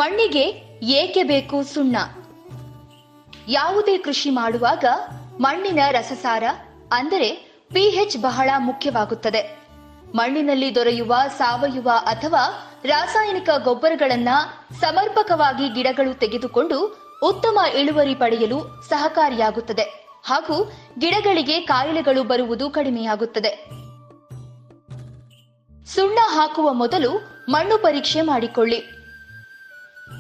ಮಣ್ಣಿಗೆ ಏಕೆ ಬೇಕು ಸುಣ್ಣ? ಯಾವುದೇ ಕೃಷಿ ಮಾಡುವಾಗ ಮಣ್ಣಿನ ರಸಸಾರ ಅಂದರೆ pH ಬಹಳ ಮುಖ್ಯವಾಗುತ್ತದೆ. ಮಣ್ಣಿನಲ್ಲಿ ದೊರೆಯುವ ಸಾವಯವ ಅಥವಾ ರಾಸಾಯನಿಕ ಗೊಬ್ಬರಗಳನ್ನ ಸಮರ್ಪಕವಾಗಿ ಗಿಡಗಳು ತೆಗೆದುಕೊಂಡು ಉತ್ತಮ ಇಳುವರಿ ಪಡೆಯಲು ಸಹಕಾರಿಯಾಗುತ್ತದೆ ಹಾಗೂ ಗಿಡಗಳಿಗೆ ಕಾಯಿಲೆಗಳು ಬರುವುದು ಕಡಿಮೆಯಾಗುತ್ತದೆ. ಸುಣ್ಣ ಹಾಕುವ ಮೊದಲು ಮಣ್ಣು ಪರೀಕ್ಷೆ ಮಾಡಿಕೊಳ್ಳಿ.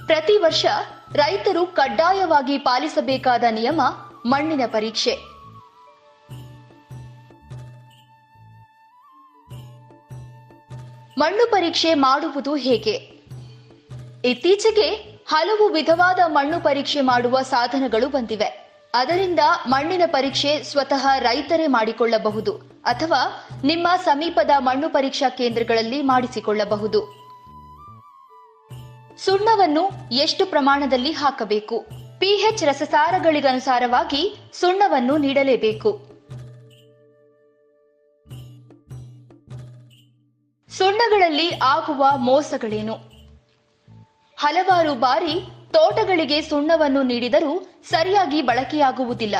ಪ್ರತಿ ವರ್ಷ ರೈತರು ಕಡ್ಡಾಯವಾಗಿ ಪಾಲಿಸಬೇಕಾದ ನಿಯಮ ಮಣ್ಣಿನ ಪರೀಕ್ಷೆ. ಮಣ್ಣು ಪರೀಕ್ಷೆ ಮಾಡುವುದು ಹೇಗೆ? ಇತ್ತೀಚೆಗೆ ಹಲವು ವಿಧವಾದ ಮಣ್ಣು ಪರೀಕ್ಷೆ ಮಾಡುವ ಸಾಧನಗಳು ಬಂದಿವೆ. ಅದರಿಂದ ಮಣ್ಣಿನ ಪರೀಕ್ಷೆ ಸ್ವತಃ ರೈತರೇ ಮಾಡಿಕೊಳ್ಳಬಹುದು ಅಥವಾ ನಿಮ್ಮ ಸಮೀಪದ ಮಣ್ಣು ಪರೀಕ್ಷಾ ಕೇಂದ್ರಗಳಲ್ಲಿ ಮಾಡಿಸಿಕೊಳ್ಳಬಹುದು. ಸುಣ್ಣವನ್ನು ಎಷ್ಟು ಪ್ರಮಾಣದಲ್ಲಿ ಹಾಕಬೇಕು? pH ರಸಸಾರಗಳಿಗನುಸಾರವಾಗಿ ಸುಣ್ಣವನ್ನು ನೀಡಲೇಬೇಕು. ಸುಣ್ಣಗಳಲ್ಲಿ ಆಗುವ ಮೋಸಗಳೇನು? ಹಲವಾರು ಬಾರಿ ತೋಟಗಳಿಗೆ ಸುಣ್ಣವನ್ನು ನೀಡಿದರೂ ಸರಿಯಾಗಿ ಬಳಕೆಯಾಗುವುದಿಲ್ಲ.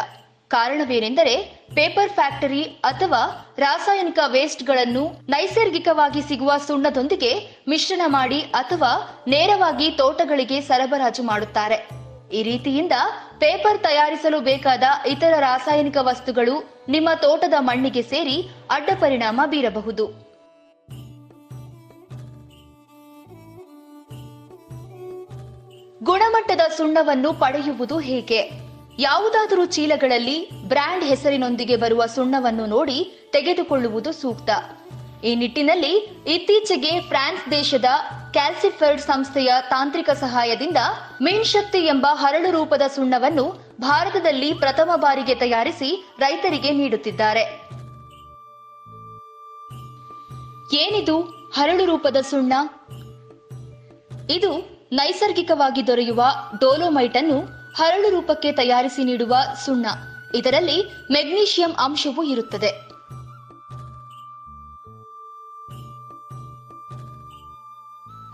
ಕಾರಣವೇನೆಂದರೆ ಪೇಪರ್ ಫ್ಯಾಕ್ಟರಿ ಅಥವಾ ರಾಸಾಯನಿಕ ವೇಸ್ಟ್ಗಳನ್ನು ನೈಸರ್ಗಿಕವಾಗಿ ಸಿಗುವ ಸುಣ್ಣದೊಂದಿಗೆ ಮಿಶ್ರಣ ಮಾಡಿ ಅಥವಾ ನೇರವಾಗಿ ತೋಟಗಳಿಗೆ ಸರಬರಾಜು ಮಾಡುತ್ತಾರೆ. ಈ ರೀತಿಯಿಂದ ಪೇಪರ್ ತಯಾರಿಸಲು ಬೇಕಾದ ಇತರ ರಾಸಾಯನಿಕ ವಸ್ತುಗಳು ನಿಮ್ಮ ತೋಟದ ಮಣ್ಣಿಗೆ ಸೇರಿ ಅಡ್ಡ ಪರಿಣಾಮ ಬೀರಬಹುದು. ಗುಣಮಟ್ಟದ ಸುಣ್ಣವನ್ನು ಪಡೆಯುವುದು ಹೇಗೆ? ಯಾವುದಾದರೂ ಚೀಲಗಳಲ್ಲಿ ಬ್ರ್ಯಾಂಡ್ ಹೆಸರಿನೊಂದಿಗೆ ಬರುವ ಸುಣ್ಣವನ್ನು ನೋಡಿ ತೆಗೆದುಕೊಳ್ಳುವುದು ಸೂಕ್ತ. ಈ ನಿಟ್ಟಿನಲ್ಲಿ ಇತ್ತೀಚೆಗೆ ಫ್ರಾನ್ಸ್ ದೇಶದ ಕ್ಯಾಲ್ಸಿಫೆರ್ಡ್ ಸಂಸ್ಥೆಯ ತಾಂತ್ರಿಕ ಸಹಾಯದಿಂದ ಮಿನ್ಶಕ್ತಿ ಎಂಬ ಹರಳು ರೂಪದ ಸುಣ್ಣವನ್ನು ಭಾರತದಲ್ಲಿ ಪ್ರಥಮ ಬಾರಿಗೆ ತಯಾರಿಸಿ ರೈತರಿಗೆ ನೀಡುತ್ತಿದ್ದಾರೆ. ಏನಿದು ಹರಳು ರೂಪದ ಸುಣ್ಣ? ಇದು ನೈಸರ್ಗಿಕವಾಗಿ ದೊರೆಯುವ ಡೋಲೋಮೈಟ್ ಅನ್ನು ಹರಳು ರೂಪಕ್ಕೆ ತಯಾರಿಸಿ ನೀಡುವ ಸುಣ್ಣ. ಇದರಲ್ಲಿ ಮೆಗ್ನೀಷಿಯಂ ಅಂಶವೂ ಇರುತ್ತದೆ.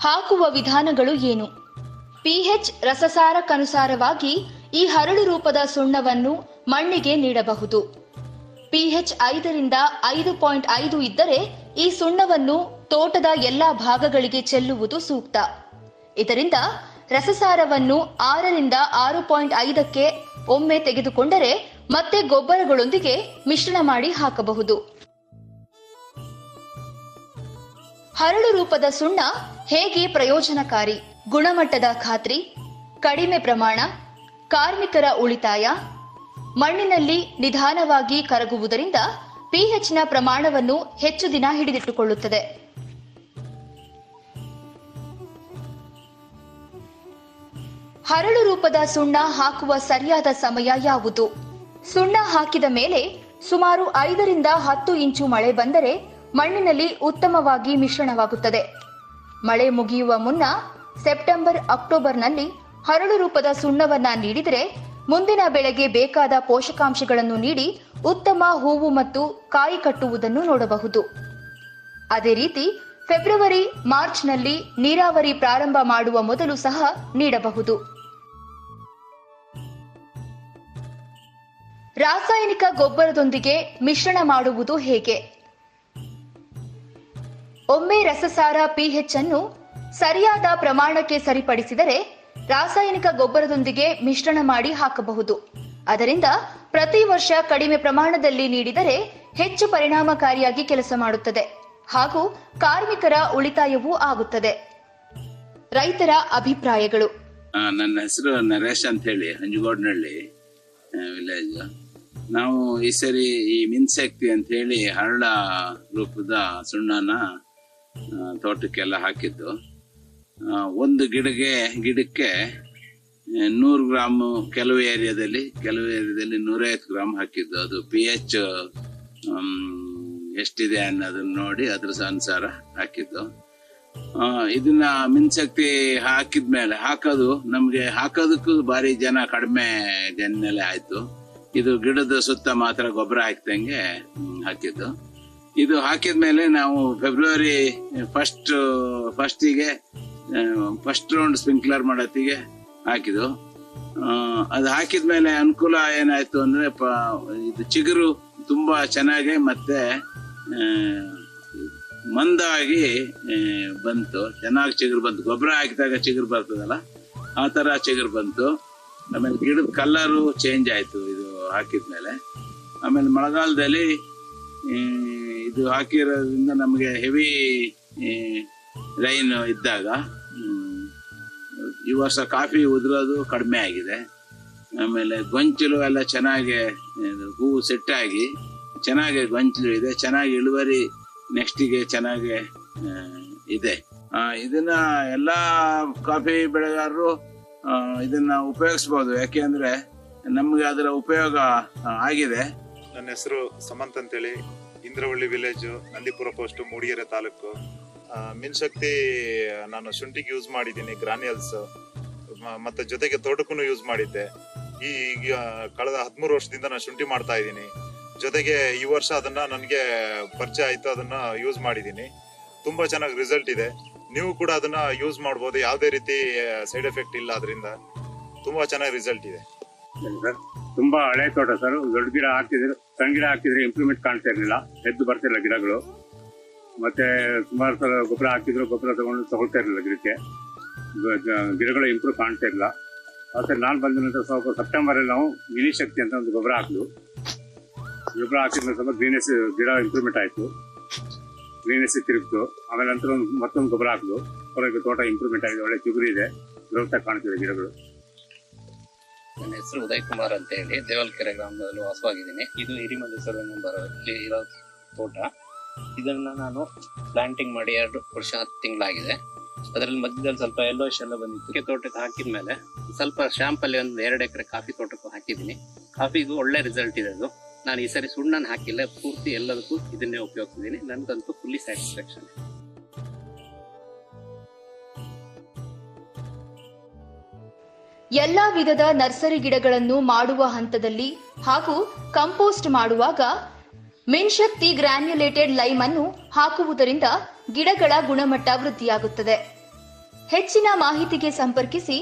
ಹಾಕುವ ವಿಧಾನಗಳು ಏನು? pH ರಸಸಾರಕ್ಕನುಸಾರವಾಗಿ ಈ ಹರಳು ರೂಪದ ಸುಣ್ಣವನ್ನು ಮಣ್ಣಿಗೆ ನೀಡಬಹುದು. pH 5ರಿಂದ 5.5 ಇದ್ದರೆ ಈ ಸುಣ್ಣವನ್ನು ತೋಟದ ಎಲ್ಲಾ ಭಾಗಗಳಿಗೆ ಚೆಲ್ಲುವುದು ಸೂಕ್ತ. ಇದರಿಂದ ರಸಸಾರವನ್ನು 6ರಿಂದ 6.5ಕ್ಕೆ ಒಮ್ಮೆ ತೆಗೆದುಕೊಂಡರೆ ಮತ್ತೆ ಗೊಬ್ಬರಗಳೊಂದಿಗೆ ಮಿಶ್ರಣ ಮಾಡಿ ಹಾಕಬಹುದು. ಹರಳು ರೂಪದ ಸುಣ್ಣ ಹೇಗೆ ಪ್ರಯೋಜನಕಾರಿ? ಗುಣಮಟ್ಟದ ಖಾತ್ರಿ, ಕಡಿಮೆ ಪ್ರಮಾಣ, ಕಾರ್ಮಿಕರ ಉಳಿತಾಯ, ಮಣ್ಣಿನಲ್ಲಿ ನಿಧಾನವಾಗಿ ಕರಗುವುದರಿಂದ pHನ ಪ್ರಮಾಣವನ್ನು ಹೆಚ್ಚು ದಿನ ಹಿಡಿದಿಟ್ಟುಕೊಳ್ಳುತ್ತದೆ. ಹರಳು ರೂಪದ ಸುಣ್ಣ ಹಾಕುವ ಸರಿಯಾದ ಸಮಯ ಯಾವುದು? ಸುಣ್ಣ ಹಾಕಿದ ಮೇಲೆ ಸುಮಾರು 5ರಿಂದ 10 ಇಂಚು ಮಳೆ ಬಂದರೆ ಮಣ್ಣಿನಲ್ಲಿ ಉತ್ತಮವಾಗಿ ಮಿಶ್ರಣವಾಗುತ್ತದೆ. ಮಳೆ ಮುಗಿಯುವ ಮುನ್ನ ಸೆಪ್ಟೆಂಬರ್ ಅಕ್ಟೋಬರ್ನಲ್ಲಿ ಹರಳು ರೂಪದ ಸುಣ್ಣವನ್ನ ನೀಡಿದರೆ ಮುಂದಿನ ಬೆಳೆಗೆ ಬೇಕಾದ ಪೋಷಕಾಂಶಗಳನ್ನು ನೀಡಿ ಉತ್ತಮ ಹೂವು ಮತ್ತು ಕಾಯಿ ಕಟ್ಟುವುದನ್ನು ನೋಡಬಹುದು. ಅದೇ ರೀತಿ ಫೆಬ್ರವರಿ ಮಾರ್ಚ್ನಲ್ಲಿ ನೀರಾವರಿ ಪ್ರಾರಂಭ ಮಾಡುವ ಮೊದಲು ಸಹ ನೀಡಬಹುದು. ರಾಸಾಯನಿಕ ಗೊಬ್ಬರದೊಂದಿಗೆ ಮಿಶ್ರಣ ಮಾಡುವುದು ಹೇಗೆ? ಒಮ್ಮೆ ರಸಸಾರ pH ಅನ್ನು ಸರಿಯಾದ ಪ್ರಮಾಣಕ್ಕೆ ಸರಿಪಡಿಸಿದರೆ ರಾಸಾಯನಿಕ ಗೊಬ್ಬರದೊಂದಿಗೆ ಮಿಶ್ರಣ ಮಾಡಿ ಹಾಕಬಹುದು. ಅದರಿಂದ ಪ್ರತಿ ವರ್ಷ ಕಡಿಮೆ ಪ್ರಮಾಣದಲ್ಲಿ ನೀಡಿದರೆ ಹೆಚ್ಚು ಪರಿಣಾಮಕಾರಿಯಾಗಿ ಕೆಲಸ ಮಾಡುತ್ತದೆ ಹಾಗೂ ಕಾರ್ಮಿಕರ ಉಳಿತಾಯವೂ ಆಗುತ್ತದೆ. ರೈತರ ಅಭಿಪ್ರಾಯಗಳು. ನನ್ನ ಹೆಸರು ನರೇಶ್ ಅಂತ ಹೇಳಿ, ಹಂಜಗೋಡ್ನಹಳ್ಳಿ ವಿಲೇಜ್. ನಾವು ಈ ಸರಿ ಈ ಮಿನ್ಶಕ್ತಿ ಅಂತ ಹೇಳಿ ಹರಳ ರೂಪದ ಸುಣ್ಣನ ತೋಟಕ್ಕೆಲ್ಲ ಹಾಕಿದ್ದು. ಒಂದು ಗಿಡಕ್ಕೆ 100 ಗ್ರಾಮ್, ಕೆಲವು ಏರಿಯಾದಲ್ಲಿ 150 ಗ್ರಾಮ್ ಹಾಕಿದ್ದು. ಅದು pH ಎಷ್ಟಿದೆ ಅನ್ನೋದನ್ನ ನೋಡಿ ಅದ್ರ ಅನುಸಾರ ಹಾಕಿದ್ದು. ಇದನ್ನ ಮಿನ್ಶಕ್ತಿ ಹಾಕಿದ್ಮೇಲೆ ನಮ್ಗೆ ಹಾಕೋದಕ್ಕೂ ಭಾರಿ ಜನ ಕಡಿಮೆ ಜನನೆಲೆ ಆಯ್ತು. ಇದು ಗಿಡದ ಸುತ್ತ ಮಾತ್ರ ಗೊಬ್ಬರ ಹಾಕ್ದಂಗೆ ಹಾಕಿದ್ದು. ಇದು ಹಾಕಿದ್ಮೇಲೆ ನಾವು ಫೆಬ್ರವರಿ ಫಸ್ಟಿಗೆ ಫಸ್ಟ್ ರೌಂಡ್ ಸ್ಪ್ರಿಂಕ್ಲರ್ ಮಾಡತ್ತಿಗೆ ಹಾಕಿದ್ದು. ಅದು ಹಾಕಿದ್ಮೇಲೆ ಅನುಕೂಲ ಏನಾಯ್ತು ಅಂದ್ರೆ ಇದು ಚಿಗುರು ತುಂಬಾ ಚೆನ್ನಾಗಿ ಮತ್ತೆ ಮಂದಾಗಿ ಬಂತು, ಚೆನ್ನಾಗಿ ಚಿಗುರು ಬಂತು. ಗೊಬ್ಬರ ಹಾಕಿದಾಗ ಚಿಗುರು ಬರ್ತದಲ್ಲ ಆ ತರ ಚಿಗುರು ಬಂತು. ಆಮೇಲೆ ಗಿಡದ ಕಲರು ಚೇಂಜ್ ಆಯ್ತು ಇದು ಹಾಕಿದ್ಮೇಲೆ. ಆಮೇಲೆ ಮಳೆಗಾಲದಲ್ಲಿ ಇದು ಹಾಕಿರೋದ್ರಿಂದ ನಮಗೆ ಹೆವಿ ರೈನ್ ಇದ್ದಾಗ ಈ ವರ್ಷ ಕಾಫಿ ಉದುರೋದು ಕಡಿಮೆ ಆಗಿದೆ. ಆಮೇಲೆ ಗೊಂಚಲು ಎಲ್ಲ ಚೆನ್ನಾಗಿ ಹೂವು ಸೆಟ್ ಆಗಿ ಚೆನ್ನಾಗಿ ಗೊಂಚಲು ಇದೆ, ಚೆನ್ನಾಗಿ ಇಳುವರಿ ನೆಕ್ಸ್ಟಿಗೆ ಚೆನ್ನಾಗಿ ಇದೆ. ಇದನ್ನ ಎಲ್ಲಾ ಕಾಫಿ ಬೆಳೆಗಾರರು ಇದನ್ನ ಉಪಯೋಗಿಸಬಹುದು, ಯಾಕೆಂದ್ರೆ ನಮ್ಗೆ ಅದರ ಉಪಯೋಗ ಆಗಿದೆ. ನನ್ನ ಹೆಸರು ಸಮಂತ್ ಅಂತೇಳಿ, ಇಂದ್ರವಳ್ಳಿ ವಿಲೇಜ್, ನಂದಿಪುರ ಪೋಸ್ಟ್, ಮೂಡಿಗೆರೆ ತಾಲೂಕು. ಮಿನ್ಶಕ್ತಿ ನಾನು ಶುಂಠಿಗೆ ಯೂಸ್ ಮಾಡಿದ್ದೀನಿ, ಗ್ರಾನ್ಯಲ್ಸ್, ಮತ್ತೆ ಜೊತೆಗೆ ತೋಟಕ್ಕೂ ಯೂಸ್ ಮಾಡಿದ್ದೆ. ಈಗ ಕಳೆದ 13 ವರ್ಷದಿಂದ ನಾನು ಶುಂಠಿ ಮಾಡ್ತಾ ಇದ್ದೀನಿ. ಜೊತೆಗೆ ಈ ವರ್ಷ ಅದನ್ನ ನನಗೆ ಪರಿಚಯ ಆಯ್ತು, ಅದನ್ನ ಯೂಸ್ ಮಾಡಿದ್ದೀನಿ. ತುಂಬಾ ಚೆನ್ನಾಗಿ ರಿಸಲ್ಟ್ ಇದೆ. ನೀವು ಕೂಡ ಅದನ್ನ ಯೂಸ್ ಮಾಡ್ಬೋದು, ಯಾವುದೇ ರೀತಿ ಸೈಡ್ ಎಫೆಕ್ಟ್ ಇಲ್ಲ. ಅದರಿಂದ ತುಂಬಾ ಚೆನ್ನಾಗಿ ರಿಸಲ್ಟ್ ಇದೆ ಸರ್. ತುಂಬಾ ಹಳೆ ತೋಟ ಸರ್. ದೊಡ್ಡ ಗಿಡ ಹಾಕಿದ್ರೆ, ಸಣ್ಣ ಗಿಡ ಹಾಕಿದ್ರೆ ಇಂಪ್ರೂವ್ಮೆಂಟ್ ಕಾಣ್ತಾ ಇರಲಿಲ್ಲ, ಎದ್ದು ಬರ್ತಿರಲಿಲ್ಲ ಗಿಡಗಳು. ಮತ್ತೆ ಸುಮಾರು ಸಲ ಗೊಬ್ಬರ ಹಾಕಿದ್ರು, ಗೊಬ್ಬರ ತಗೊಳ್ತಾ ಇರಲಿಲ್ಲ ಗಿಡಕ್ಕೆ, ಗಿಡಗಳು ಇಂಪ್ರೂವ್ ಕಾಣ್ತಾ ಇರಲಿಲ್ಲ. ಮತ್ತೆ ನಾನು ಬಂದ ನಂತರ ಸ್ವಲ್ಪ ಸೆಪ್ಟೆಂಬರಲ್ಲಿ ನಾವು ಮಿನಿ ಶಕ್ತಿ ಅಂತ ಒಂದು ಗೊಬ್ಬರ ಹಾಕಿದ್ವು. ಗೊಬ್ಬರ ಹಾಕಿದ್ಮೇಲೆ ಸ್ವಲ್ಪ ಗ್ರೀನೆಸ್ ಗಿಡ ಇಂಪ್ರೂವ್ಮೆಂಟ್ ಆಯ್ತು, ಗ್ರೀನೆಸ್ ತಿರುಗ್ತು. ಆಮೇಲೆ ನಂತರ ಮತ್ತೊಂದು ಗೊಬ್ಬರ ಹಾಕಿದ್ವು, ಹೊರಗೆ ತೋಟ ಇಂಪ್ರೂವ್ಮೆಂಟ್ ಆಗಿದೆ, ಒಳ್ಳೆ ಚಿಗುರು ಇದೆ, ಗ್ರೋತ್ ಆಗಿ ಕಾಣ್ತಿದೆ ಗಿಡಗಳು. ನನ್ನ ಹೆಸರು ಉದಯ್ ಕುಮಾರ್ ಅಂತ ಹೇಳಿ ದೇವಲ್ಕೆರೆ ಗ್ರಾಮದಲ್ಲಿ ವಾಸವಾಗಿದ್ದೀನಿ. ಇದು ಹಿರಿಮಲ್ಲಿ ಸರ್ವೆ ನಂಬರ್ ಇಲ್ಲಿ ಇರೋ ತೋಟ. ಇದನ್ನ ನಾನು ಪ್ಲಾಂಟಿಂಗ್ ಮಾಡಿ 2 ವರ್ಷ 10 ತಿಂಗಳಾಗಿದೆ. ಅದರಲ್ಲಿ ಮಧ್ಯದಲ್ಲಿ ಸ್ವಲ್ಪ ಯೆಲ್ಲೋಯಿಶ್ ಎಲ್ಲ ಬಂದಿತ್ತು. ತೋಟಕ್ಕೆ ಹಾಕಿದ್ಮೇಲೆ ಸ್ವಲ್ಪ ಶಾಂಪಲ್ಲಿ ಒಂದು 2 ಎಕರೆ ಕಾಫಿ ತೋಟಕ್ಕೂ ಹಾಕಿದ್ದೀನಿ. ಕಾಫಿಗೂ ಒಳ್ಳೆ ರಿಸಲ್ಟ್ ಇದೆ. ಅದು ನಾನು ಈ ಸರಿ ಸುಣ್ಣನ ಹಾಕಿಲ್ಲ, ಪೂರ್ತಿ ಎಲ್ಲದಕ್ಕೂ ಇದನ್ನೇ ಉಪಯೋಗಿಸಿದ್ದೀನಿ. ನನಗಂತೂ ಫುಲ್ಲಿ ಸ್ಯಾಟಿಸ್ಫ್ಯಾಕ್ಷನ್. ಎಲ್ಲಾ ವಿಧದ ನರ್ಸರಿ ಗಿಡಗಳನ್ನು ಮಾಡುವ ಹಂತದಲ್ಲಿ ಹಾಗೂ ಕಂಪೋಸ್ಟ್ ಮಾಡುವಾಗ ಮಿನ್ಶಕ್ತಿ ಗ್ರಾನ್ಯುಲೇಟೆಡ್ ಲೈಮ್ ಅನ್ನು ಹಾಕುವುದರಿಂದ ಗಿಡಗಳ ಗುಣಮಟ್ಟ ವೃದ್ಧಿಯಾಗುತ್ತದೆ. ಹೆಚ್ಚಿನ ಮಾಹಿತಿಗೆ ಸಂಪರ್ಕಿಸಿ